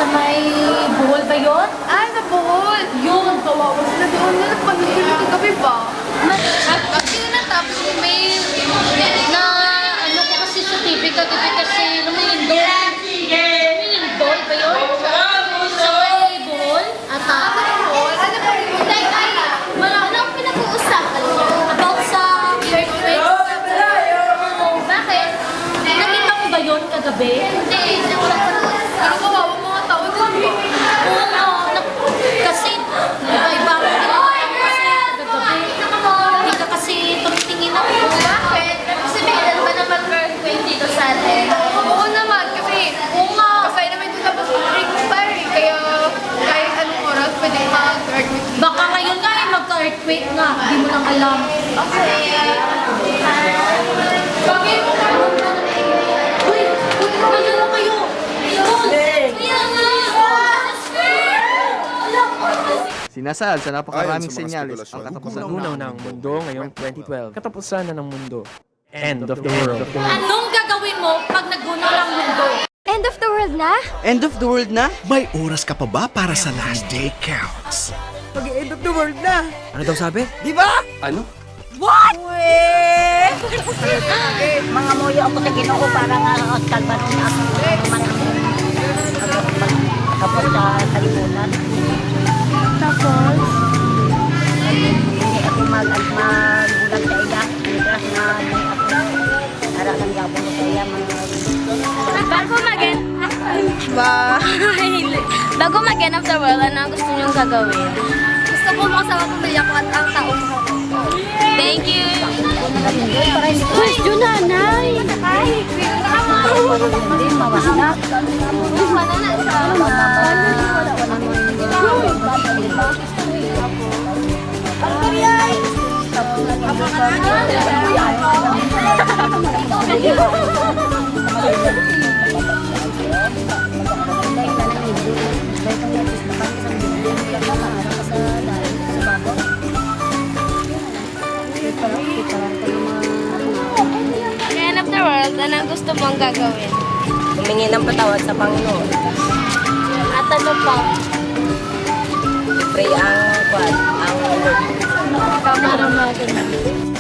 Sa may buhol ba yun? Ay, sa Bohol. Yun, kawawa sila doon. Napanood sila kagabi ba? At tinatapos yung mail Na ano ko kasi sa TV kagabi kasi lumilindol. Lumilindol ba yun? Sa may buhol? Ata. Bohol? Ano ba yun? Wala nang pinag-uusapan niya about sa earthquake. Oo, bakit? Nakita mo ba yun kagabi? Hindi, wala pa naman. Pero kawawa mga tao doon ba? Oo nga, kasi iba-iba ako din kasi kagabi. Hindi ka kasi tumitingin ako. Bakit? Sabihin ba na mag-earthquake dito sa atin? Oo naman, kasi kasay naman ito tapos ring fire eh. Kaya kahit anong oras pwede mag-earthquake. Baka ngayon nga eh, magka-earthquake nga. Hindi mo nang alam. Bakit mo ka? Uy! Uy! Ano na kayo? Sinasal sa napakaraming Ayon sa mga senyales spekulasyon, ang katapusan Gugulaw na ang mundo ngayong 2012. Katapusan na ng mundo. End of the world. Anong gagawin mo pag nagunaw ang mundo? End of the world na? End of the world na? May oras ka pa ba para sa last day counts? Mag-end of the world na! Ano daw sabi? Di ba? Ano? Mga muyo ako sa Ginoo para nga kalbanon na ako tapos sa talimunan. Tapos hindi ako magulang sa iya. Migras na hindi ako para ng gabon sa iya. Bago mag-end of the world, ano ang gusto niyong gagawin? Gusto ko makasama pamilya ko at ang taong ko. Thank you! Uy, yun nanay! Hindi mawasnak. End of the world, ano ang gusto mong gagawin? Humingi ng patawad sa Panginoon. At ano pa? Pray ang Lord. Kamara natin.